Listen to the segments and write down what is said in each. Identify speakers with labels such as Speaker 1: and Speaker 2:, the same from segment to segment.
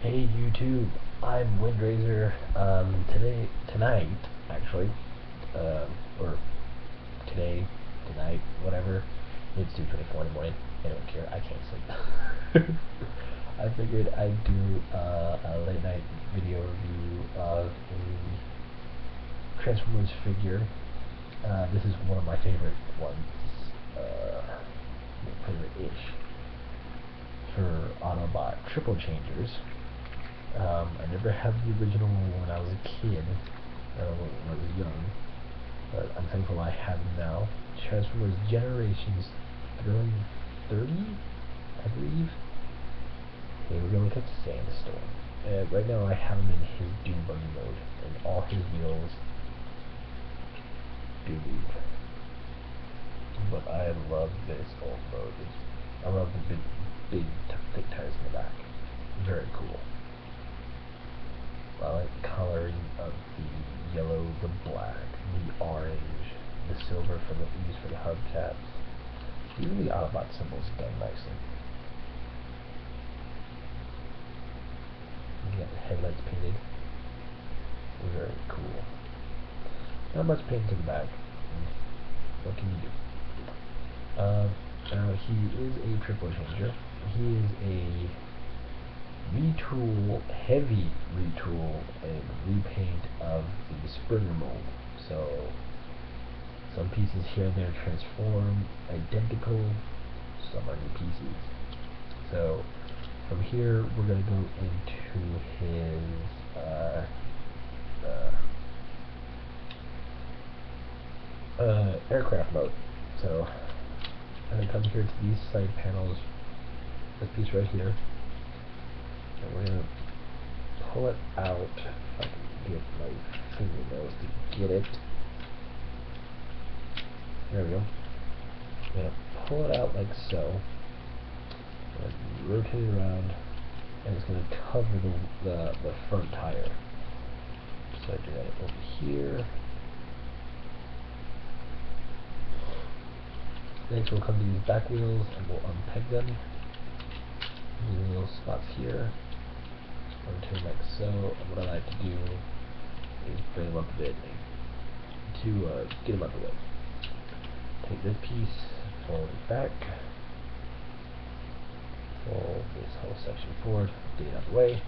Speaker 1: Hey YouTube, I'm Windraiser. Tonight, actually, or today, tonight, whatever. It's 2:24 in the morning. I don't care. I can't sleep. I figured I'd do a late night video review of a Transformers figure. This is one of my favorite ones, favorite-ish, for Autobot triple changers. I never had the original when I was a kid, when I was young, but I'm thankful I have them now. Transformers Generations 30, I believe. Okay, we're gonna look at Sandstorm. Right now I have him in his Doom Buggy mode, and all his wheels do move. But I love this old mode. I love the big thick tires in the back. Very cool. I like the coloring of the yellow, the black, the orange, the silver for the used for the hubcaps. Even the Autobot symbols done nicely. You got the headlights painted. Very cool. Not much paint to the back. What can you do? Now he is a triple changer. He is a retool, heavy retool and repaint of the Springer mold. So some pieces here and there transform identical, some are new pieces. So from here we're going to go into his aircraft mode. So I'm going to come here to these side panels, this piece right here. And we're going to pull it out. If I can get my fingernails to get it. There we go. I'm going to pull it out like so. And rotate it around. And it's going to cover the front tire. So I do that over here. Next we'll come to these back wheels and we'll unpeg them. These little spots here. Rotate like so, and what I like to do is bring them up a bit to get them out of the way. Take this piece, fold it back, fold this whole section forward, get it out of the way.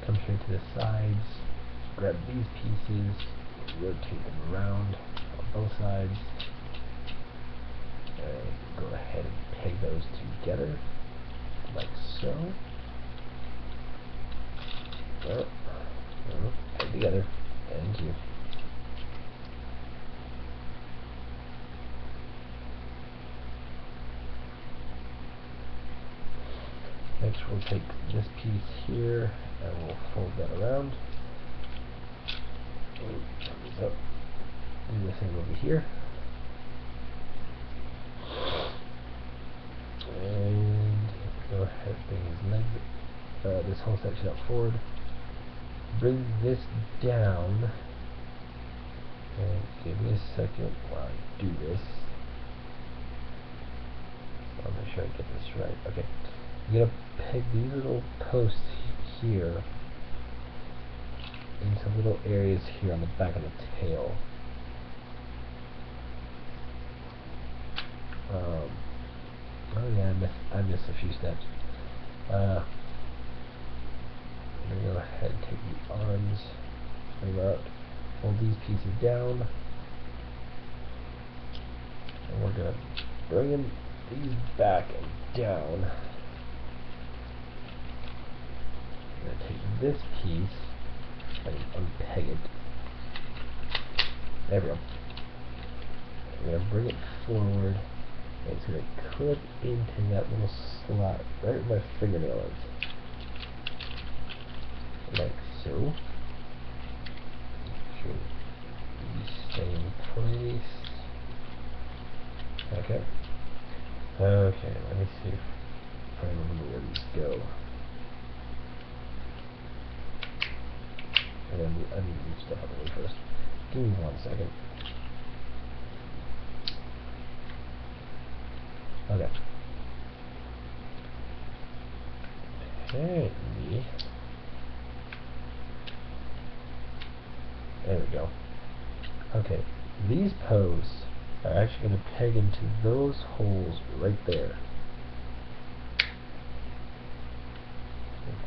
Speaker 1: Come here to the sides, grab these pieces, rotate them around on both sides, and go ahead and peg those together like so. Put together. Thank you. Next we'll take this piece here and we'll fold that around. Turn this up. Do the same over here. And go ahead and bring his legs, this whole section up forward. Bring this down, and give me a second while I do this. I'll make sure I get this right. Okay, you're gonna peg these little posts here into little areas here on the back of the tail. Oh yeah, I missed a few steps. I'm going to go ahead and take the arms, bring them out, fold these pieces down, and we're going to bring these back and down. I'm going to take this piece and unpeg it. There we go. I'm going to bring it forward, and it's going to clip into that little slot right where my fingernail is. Like so. Sure these stay in place. Okay. Okay, let me see if I remember where these go. And then I need to move stuff out of the way first. Give me 1 second. Okay. apparently, there we go. Okay, these posts are actually going to peg into those holes right there.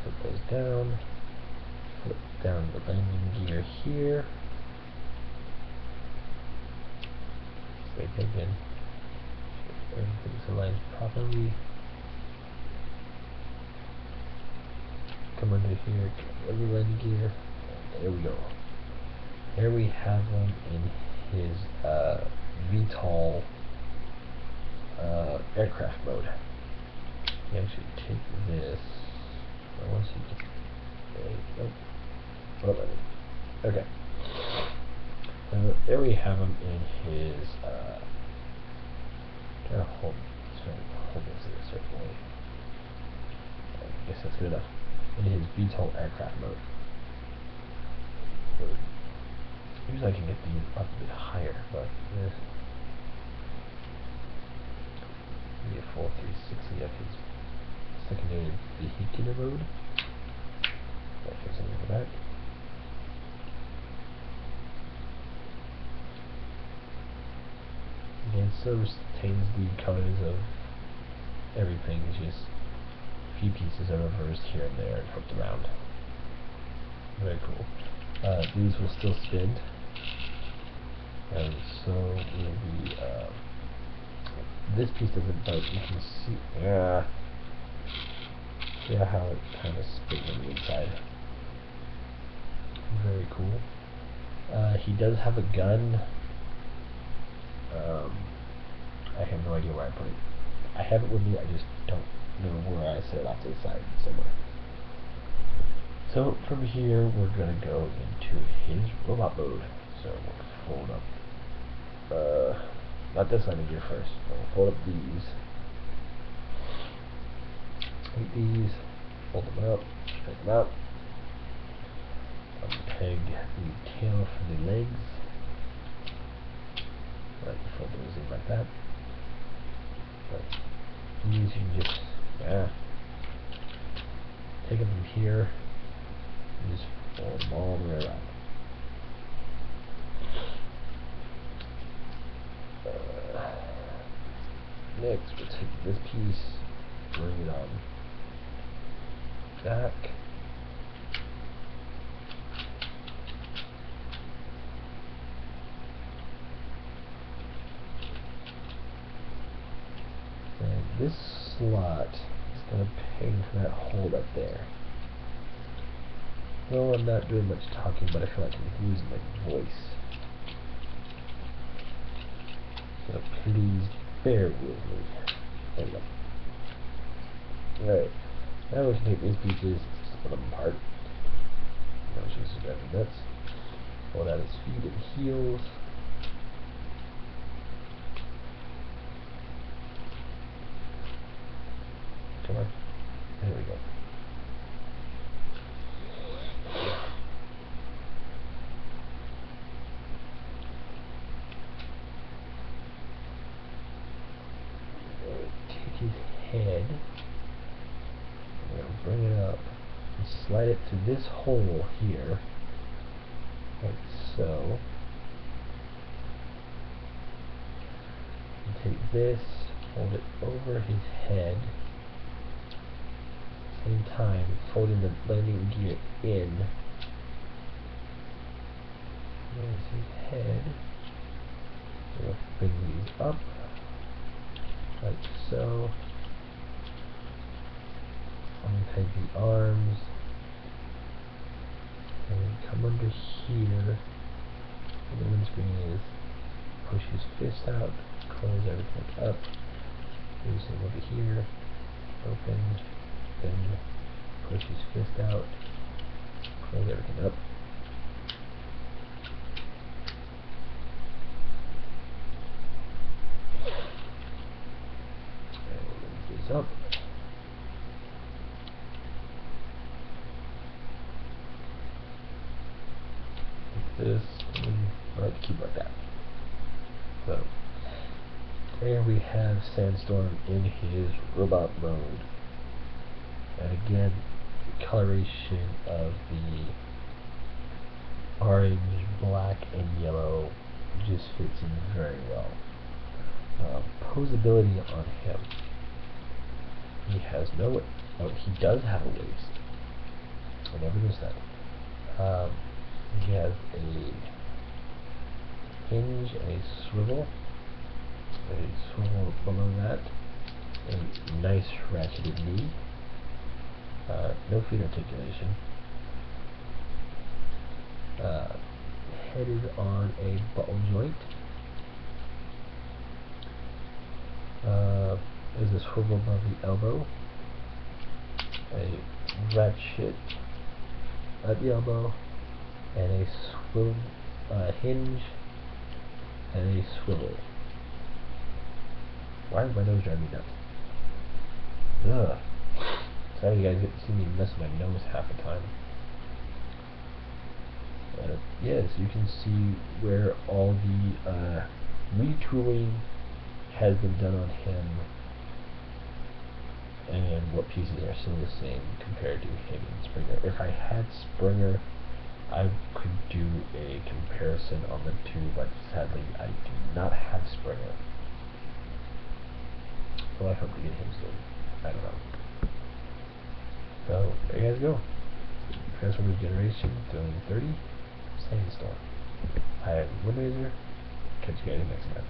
Speaker 1: Put those down. Put down the landing gear here. Stay pegged in. Everything's aligned properly. Come under here, get every landing gear. There we go. Here we have him in his VTOL aircraft mode. You actually take this. Once you get, okay. So there we have him in his. Try to hold this in a certain way. I guess that's good enough. In his VTOL aircraft mode. Usually I can get these up a bit higher, but this. Maybe a full 360 of his secondary vehicular mode. That fits in with that. Again, still retains the colors of everything, it's just a few pieces are reversed here and there and flipped around. Very cool. These will still spin, and so will be, this piece doesn't, but you can see, see how it kind of spins on the inside. Very cool. He does have a gun. I have no idea where I put it. I have it with me, I just don't know where I set it off to the side somewhere. So from here we're gonna go into his robot mode. So we'll fold up not this landing gear first, but we'll fold up these. Take these, fold them up, straighten them out. Unpeg the tail for the legs. Right, fold those in like that. But these you can just take them from here and just fold them all the way around. Next we'll take this piece, bring it on back. This slot is going to peg for that hole up there. Well, I'm not doing much talking, but I feel like I'm losing my voice. So please bear with me. There we go. Alright, now we can take these pieces, split them apart. Now we should just grab the nuts. Pull out his feet and heels. Come on. There we go. Take his head. We're going to bring it up and slide it through this hole here. Like so. And take this, hold it over his head. Same time, folding the landing gear in. There's his head. We'll bring these up, like so. Unpeg the arms. And then come under here. Where the windscreen is. Push his fist out. Close everything up. Do the same over here. Open. Then push his fist out, close everything up. And we'll lift this up. Like this, and I like to keep it like that. So, there we have Sandstorm in his robot mode. And again, the coloration of the orange, black, and yellow just fits in very well. Posability on him. He has no. Oh, he does have a waist. I never noticed that. He has a hinge and a swivel. A swivel below that. A nice ratcheted knee. No feet articulation. Headed on a buttle joint. There's a swivel above the elbow. A ratchet at the elbow. And a swivel, hinge and a swivel. Why is my nose driving me nuts? Ugh. Sorry you guys get to see me mess my nose half the time. Yes, you can see where all the retooling has been done on him and what pieces are still the same compared to him and Springer. If I had Springer, I could do a comparison on the two, but sadly I do not have Springer. Well, I hope to get him soon. I don't know. So, there you guys go. Transformers Generation, Throwing 30, Sandstorm. I am Windlaser. Catch you guys next time.